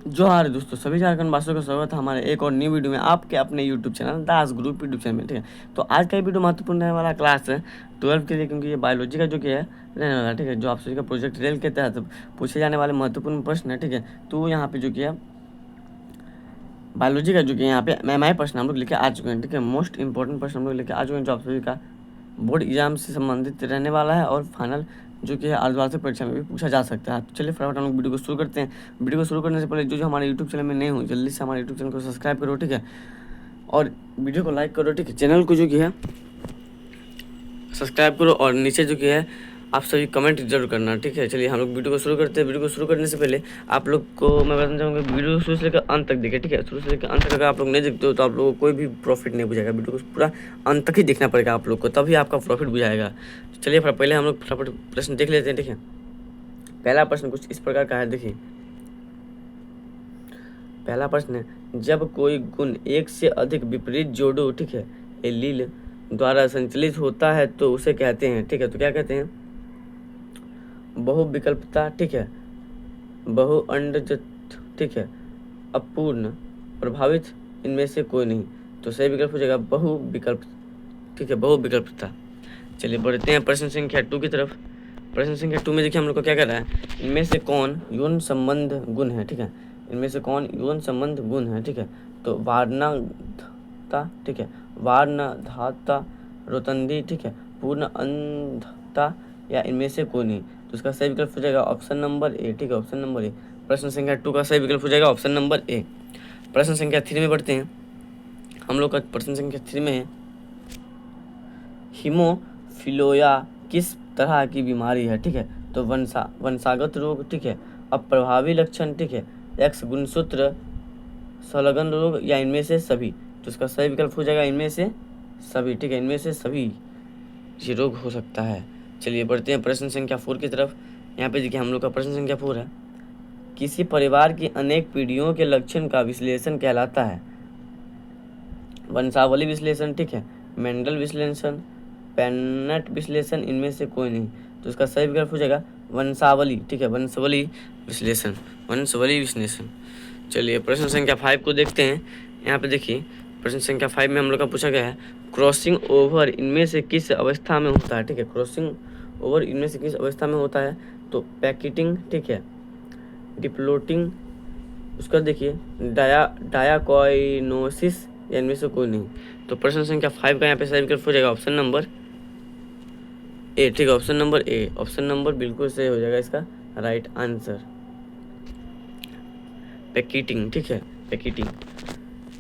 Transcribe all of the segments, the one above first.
जोहार दोस्तों, सभी झारखंड वासियों का स्वागत है हमारे एक और न्यू वीडियो में आपके अपने यूट्यूब चैनल दास ग्रुप यूट्यूब चैनल में। ठीक है, तो आज का ये वीडियो महत्वपूर्ण रहने वाला क्लास है 12 के लिए, क्योंकि ये बायोलॉजी का जो कि है रहने वाला। ठीक है, जो आप सभी का प्रोजेक्ट रेल के तहत पूछे जाने वाले महत्वपूर्ण प्रश्न है। ठीक है, तो यहाँ पे जो कि है बायोलॉजी का जो कि यहाँ पे एम प्रश्न हम लोग लेके आ चुके हैं। ठीक है, मोस्ट इंपॉर्टेंट प्रश्न हम लोग लेके आ चुके हैं जो आप सभी का बोर्ड एग्जाम से संबंधित रहने वाला है और फाइनल जो कि है अर्धवार्षिक परीक्षा में भी पूछा जा सकता है। तो चलिए फटाफट हम लोग वीडियो को शुरू करते हैं। वीडियो को शुरू करने से पहले जो हमारे यूट्यूब चैनल में नए हो जल्दी से हमारे यूट्यूब चैनल को सब्सक्राइब करो। ठीक है, और वीडियो को लाइक करो। ठीक है, चैनल को जो कि है सब्सक्राइब करो और नीचे जो कि है आप सभी कमेंट जरूर करना। ठीक है, चलिए हम लोग वीडियो को शुरू करते हैं। वीडियो को शुरू करने से पहले आप लोग को मैं बताना चाहूँगा वीडियो शुरू से लेकर अंत तक देखिए। ठीक है, शुरू से लेकर अंत तक अगर आप लोग नहीं देखते हो तो आप लोगों को कोई भी प्रॉफिट नहीं बुझाएगा। वीडियो को पूरा अंत तक ही देखना पड़ेगा आप लोग को, तभी आपका प्रॉफिट बुझाएगा। चलिए पहले हम लोग फटाफट प्रश्न देख लेते हैं। ठीक है, पहला प्रश्न कुछ इस प्रकार का है। देखिए, पहला प्रश्न है, जब कोई गुण एक से अधिक विपरीत जोड़ो, ठीक है, एलील द्वारा संचालित होता है तो उसे कहते हैं। ठीक है, तो क्या कहते हैं? बहुविकल्पता। ठीक है, बहुअंडजत। ठीक है, अपूर्ण, प्रभावित, इनमें से कोई नहीं। तो सही विकल्प हो जाएगा बहुविकल्प। ठीक है, बहुविकल्पता। चलिए बढ़ते हैं प्रश्न संख्या 2 की तरफ। प्रश्न संख्या 2 में देखिए हम लोग को क्या कर रहा है, इनमें से कौन यौन संबंध गुण है। ठीक है, इनमें से कौन यौन संबंध गुण है। ठीक है, तो वार्णता, ठीक है, वार्णधाता, रोतंदी, ठीक है, पूर्ण अंधता, या इनमें से कोई नहीं। तो इसका सही विकल्प हो जाएगा ऑप्शन नंबर ए। ठीक है, ऑप्शन नंबर ए। प्रश्न संख्या 2 का सही विकल्प हो जाएगा ऑप्शन नंबर ए। प्रश्न संख्या 3 में बढ़ते हैं हम लोग का। प्रश्न संख्या 3 में है, हीमोफिलिया किस तरह की बीमारी है। ठीक है, तो वंशागत रोग, ठीक है, अप्रभावी लक्षण, ठीक है, एक्स गुणसूत्र संलग्न रोग, या इनमें से सभी। तो इसका सही विकल्प हो जाएगा इनमें से सभी। ठीक है, इनमें से सभी ये रोग हो सकता है। चलिए बढ़ते हैं प्रश्न संख्या 4 की तरफ। यहाँ पे देखिए हम लोग का प्रश्न संख्या 4 है, किसी परिवार की अनेक पीढ़ियों के लक्षण का विश्लेषण कहलाता है? वंशावली विश्लेषण, ठीक है, मेंडल विश्लेषण, पेनेट विश्लेषण, इनमें से कोई नहीं। तो इसका सही विकल्प हो जाएगा वंशावली। ठीक है, वंशावली विश्लेषण, वंशावली विश्लेषण। चलिए प्रश्न संख्या 5 को देखते हैं। यहाँ पे देखिए प्रश्न संख्या 5 में हम लोग का पूछा गया है, क्रॉसिंग ओवर इनमें से किस अवस्था में होता है। ठीक है, क्रॉसिंग ओवर इनमें से किस अवस्था में होता है? तो पैकेटिंग, ठीक है, डिप्लोटिंग, उसका देखिए डायाकोइनोसिस, या इनमें से कोई नहीं। तो प्रश्न संख्या 5 का यहाँ पे सही विकल्प हो जाएगा ऑप्शन नंबर ए। ठीक है, option number A, option number बिल्कुल सही हो जाएगा इसका राइट आंसर, पैकेटिंग। ठीक है, पैकेटिंग,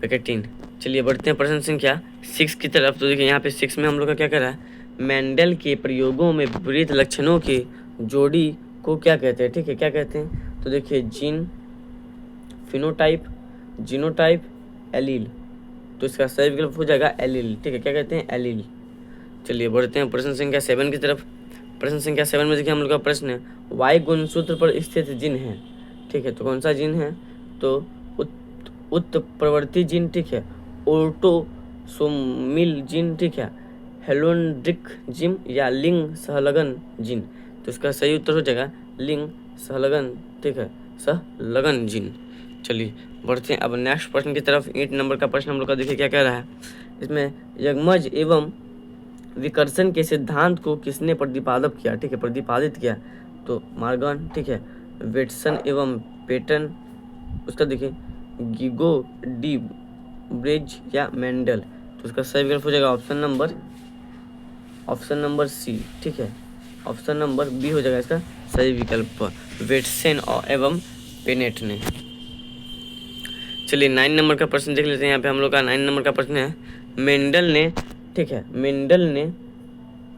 पैकेटिंग। चलिए बढ़ते हैं प्रश्न संख्या 6 की तरफ। तो देखिए यहाँ पे 6 में हम लोग का क्या कर रहा है, मेंडल के प्रयोगों में विपरीत लक्षणों की जोड़ी को क्या कहते हैं। ठीक है, क्या कहते हैं? तो देखिए जीन, फिनोटाइप, जीनोटाइप, एलील। तो इसका सही विकल्प हो जाएगा एलील। ठीक है, क्या कहते हैं? एलील। चलिए बढ़ते हैं प्रश्न संख्या 7 की तरफ। प्रश्न संख्या 7 में देखिए हम लोग का प्रश्न है, वाई गुणसूत्र पर स्थित जीन है। ठीक है, तो कौन सा जीन है? तो उत्प्रवर्ती जीन, ठीक है, ओटोसोमिल जीन, ठीक है, हेलोन्ड्रिक जीन, या लिंग सहलगन जीन। तो इसका सही उत्तर हो जाएगा लिंग सहलगन, ठीक है, सहलगन जीन। चलिए बढ़ते हैं अब नेक्स्ट प्रश्न की तरफ। 8 नंबर का प्रश्न हम लोग का देखिए क्या कह रहा है, इसमें यगमज एवं विकर्षण के सिद्धांत को किसने प्रतिपादित किया। ठीक है, प्रतिपादित किया। तो मार्गन, ठीक है, वेटसन एवं पेटन, उसका देखिए गिगो डी ब्रिज, या मेंडल। तो उसका सही विकल्प हो जाएगा ऑप्शन नंबर सी। ठीक है, ऑप्शन नंबर बी हो जाएगा इसका सही विकल्प, वेटसन एवं पेनेट ने। चलिए 9 नंबर का प्रश्न देख लेते हैं। यहाँ पे हम लोग का 9 नंबर का प्रश्न है, मेंडल ने, ठीक है, मेंडल ने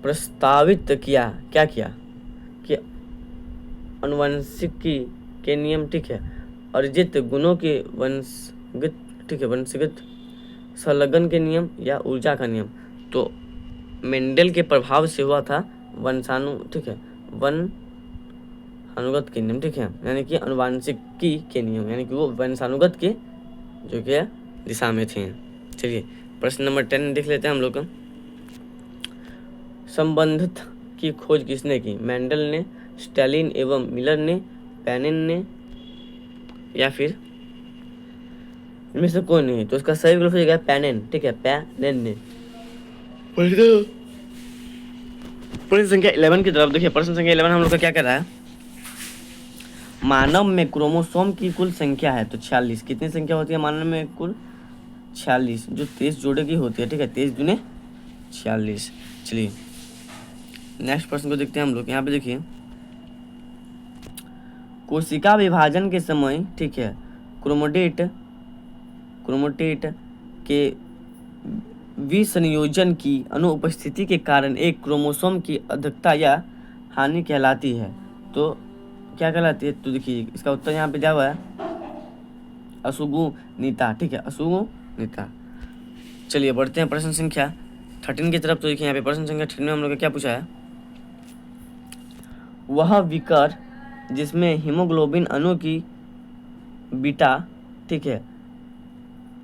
प्रस्तावित किया, क्या किया, कि आनुवंशिकी के नियम, ठीक है, अर्जित गुणों के वंशगत, ठीक है, वंशगत संलग्न के नियम, या ऊर्जा का नियम। तो मेंडल के प्रभाव से हुआ था ठीक है, वंशानुगत के नियम, ठीक है, यानी कि आनुवंशिकी के नियम, यानी कि वो वंशानुगत के जो कि दिशा में थे। चलिए प्रश्न नंबर 10 देख लेते हैं हम लोग का, संबंधित की खोज किसने की? मेंडल ने, स्टैलिन एवं मिलर ने, पेनिन ने, या फिर इनमें से कोई नहीं, तो इसका सही विकल्प हो जाएगा पैनेन। ठीक है, पैनेन। प्रश्न संख्या 11 की तरफ देखिए। प्रश्न संख्या 11 हम लोग का क्या कर रहा है, मानव में क्रोमोसोम की कुल संख्या है तो 46। कितनी संख्या होती है मानव में कुल? 46, जो 23 जोड़े की होती है। ठीक है, 23 दूने 46। चलिए नेक्स्ट प्रश्न को देखते हैं हम लोग। यहाँ पे देखिए, कोशिका विभाजन के समय, ठीक है, क्रोमोडेट के विसंयोजन की अनुपस्थिति के कारण एक क्रोमोसोम की अधिकता या हानि कहलाती है। तो क्या कहलाती है? तो देखिए इसका उत्तर यहाँ पे दिया हुआ है असुगुणिता। ठीक है, असुगुणिता। चलिए बढ़ते हैं प्रश्न संख्या 13 की तरफ। तो देखिए यहाँ पे प्रश्न संख्या 13 में हम लोग क्या पूछा है, वह विकर जिसमें हीमोग्लोबिन अणु की बीटा, ठीक है,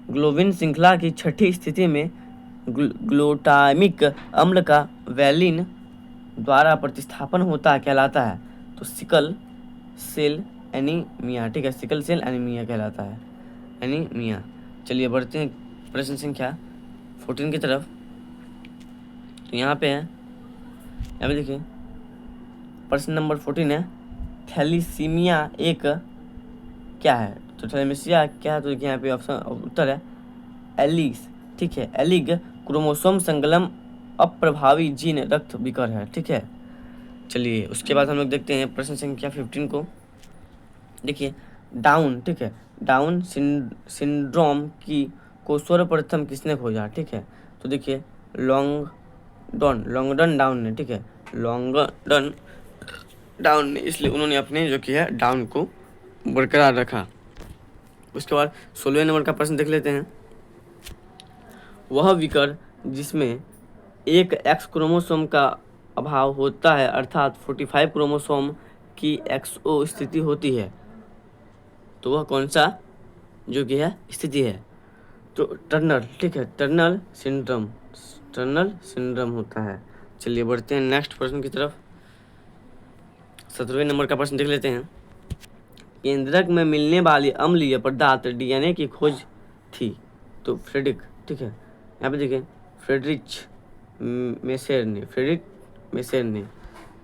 ग्लोबिन श्रृंखला की छठी स्थिति में ग्लूटामिक अम्ल का वैलिन द्वारा प्रतिस्थापन होता है कहलाता है। तो सिकल सेल एनीमिया। ठीक है, सिकल सेल एनीमिया कहलाता है, एनीमिया। चलिए बढ़ते हैं प्रश्न संख्या 14 की तरफ। तो यहाँ पे है, यहाँ पे देखिए प्रश्न नंबर 14 है, थैलीसीमिया एक क्या है? तो थैलेमिसिया क्या है? तो देखिए यहाँ पे ऑप्शन उत्तर है एलिस। ठीक है, एलिग क्रोमोसोम संकलन अप्रभावी जीन रक्त विकर है। ठीक है, चलिए उसके बाद हम लोग देखते हैं प्रश्न संख्या 15 को। देखिए डाउन, ठीक है, डाउन सिंड्रोम को सर्वप्रथम किसने खोजा? ठीक है, तो देखिए लॉन्गडन डाउन ने। ठीक है, लॉन्गडन डाउन ने, इसलिए उन्होंने अपने जो किया डाउन को बरकरार रखा। उसके बाद 16वें नंबर का प्रश्न देख लेते हैं, वह विकर जिसमें एक एक्स क्रोमोसोम का अभाव होता है अर्थात 45 क्रोमोसोम की एक्सओ स्थिति होती है, तो वह कौन सा जो कि है स्थिति है? तो टर्नर। ठीक है, टर्नर सिंड्रोम होता है। चलिए बढ़ते हैं नेक्स्ट प्रश्न की तरफ। 17वें नंबर का प्रश्न देख लेते हैं, केंद्रक में मिलने वाली अम्लीय पदार्थ डीएनए की खोज थी। तो फ्रेडरिक। ठीक है, यहाँ पे देखिए फ्रेडरिच मेसेर ने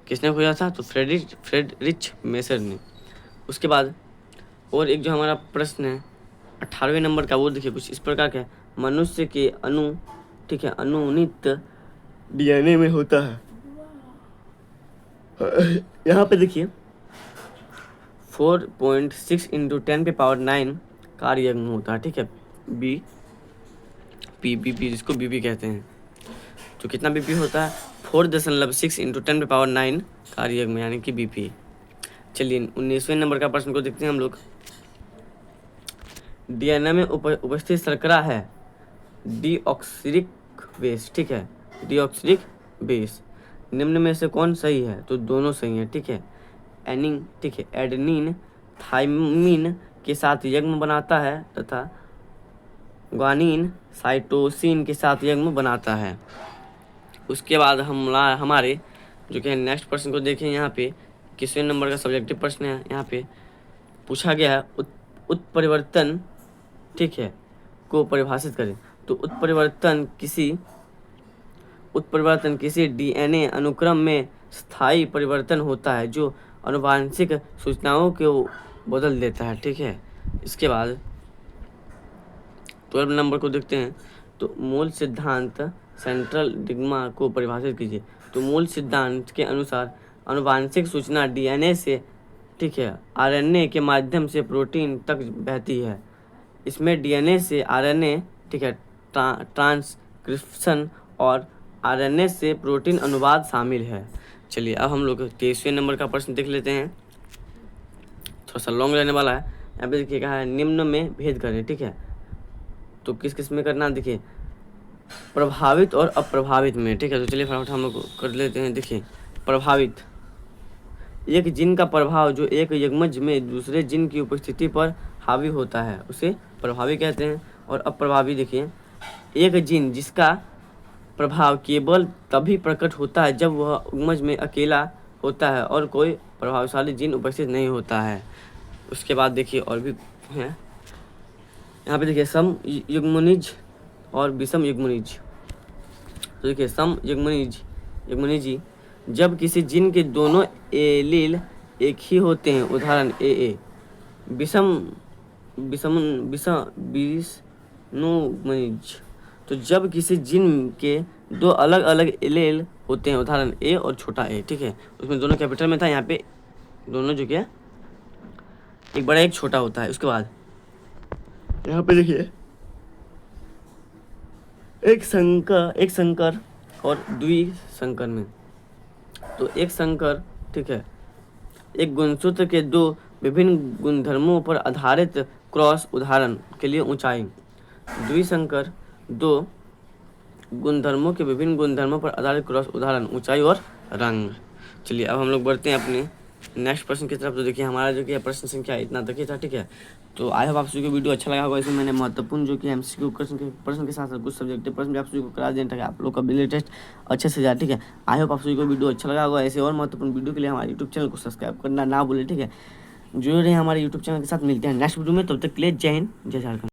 किसने खोजा था? तो फ्रेडरिच मेसेर ने। उसके बाद और एक जो हमारा प्रश्न है 18वें नंबर का, वो देखिए कुछ इस प्रकार का है, मनुष्य के अणु, ठीक है, अनुनित डीएनए में होता है। यहाँ पे देखिए 4.6 × 10⁹ कार्ययज्ञ होता है। ठीक है, बीपी जिसको बीपी कहते हैं। तो कितना बीपी होता है? 4.6 × 10⁹ कार्ययज्ञ यानी कि बीपी। चलिए 19वें नंबर का प्रश्न को देखते हैं हम लोग। डीएनए में उपस्थित शर्करा है डीऑक्सिरिक बेस। ठीक है, डीऑक्सिरिक बेस निम्न में से कौन सही है? तो दोनों सही हैं। ठीक है, ठीक है, एडेनिन थाइमिन के साथ यग्म बनाता है तथा ग्वानिन साइटोसिन के साथ यग्म बनाता है। उसके बाद हमारे जो कि नेक्स्ट प्रश्न को देखें। यहाँ पे 21वें नंबर का सब्जेक्टिव प्रश्न है। यहाँ पे पूछा गया है उत्परिवर्तन, ठीक है, को परिभाषित करें। तो उत्परिवर्तन किसी डीएनए अनुक्रम में स्थायी परिवर्तन होता है जो आनुवांशिक सूचनाओं को बदल देता है। ठीक है, इसके बाद 12 नंबर को देखते हैं। तो मूल सिद्धांत सेंट्रल डिग्मा को परिभाषित कीजिए। तो मूल सिद्धांत के अनुसार आनुवांशिक सूचना डीएनए से, ठीक है, आरएनए के माध्यम से प्रोटीन तक बहती है। इसमें डीएनए से आरएनए, ठीक है, ट्रांसक्रिप्शन और आरएनए से प्रोटीन अनुवाद शामिल है। चलिए अब हम लोग 23वें नंबर का प्रश्न देख लेते हैं, थोड़ा सा लॉन्ग रहने वाला है। यहाँ पे देखिए कहा है निम्न में भेद करें। ठीक है, तो किस किस में करना? देखिए प्रभावित और अप्रभावित में। ठीक है, तो चलिए फटाफट हम लोग कर लेते हैं। देखिए प्रभावित, एक जीन का प्रभाव जो एक यग्मज में दूसरे जीन की उपस्थिति पर हावी होता है उसे प्रभावी कहते हैं। और अप्रभावी देखिए, एक जीन जिसका प्रभाव केवल तभी प्रकट होता है जब वह यग्मज में अकेला होता है और कोई प्रभावशाली जीन उपस्थित नहीं होता है। उसके बाद देखिए और भी है, यहाँ पे देखिए सम युग्मनिज और विषम युग्मनिज। तो देखिए सम युग्मनिजी जब किसी जीन के दोनों एलील एक ही होते हैं, उदाहरण ए। विषम विषम विषनुमनिज तो जब किसी जीन के दो अलग अलग एलील होते हैं, उदाहरण ए और छोटा ए, ठीक है। उसमें दोनों कैपिटल में था, यहाँ पे दोनों जो क्या एक बड़ा एक छोटा होता है। उसके बाद यहाँ पे देखिए एक संकर और द्विसंकर में। तो एक संकर, ठीक है, एक गुणसूत्र के दो विभिन्न गुणधर्मों पर आधारित क्रॉस, उदाहरण के लिए ऊंचाई। द्विसंकर दो गुणधर्मों के विभिन्न गुणधर्मों पर आधारित क्रॉस, उदाहरण ऊंचाई और रंग। चलिए अब हम लोग बढ़ते हैं अपने नेक्स्ट प्रश्न की तरफ। तो देखिए हमारा जो कि प्रश्न संख्या इतना तक ही था, ठीक है। तो आई होप आप सभी को वीडियो अच्छा लगा होगा। इसमें मैंने महत्वपूर्ण जो कि एमसीक्यू प्रश्न के साथ साथ कुछ सब्जेक्टिव प्रश्न भी आप सभी को करा दें, ताकि आप लोग का बिजली टेस्ट अच्छे से जाए, ठीक है। आई होप आप सभी को वीडियो अच्छा लगा होगा। ऐसे और महत्वपूर्ण वीडियो के लिए हमारे यूट्यूब चैनल को सब्सक्राइब करना ना भूलें, ठीक है। जुड़े रहे हमारे यूट्यूब चैनल के साथ। मिलते हैं नेक्स्ट वीडियो में, तब तक के लिए जय हिंद, जय झारखंड।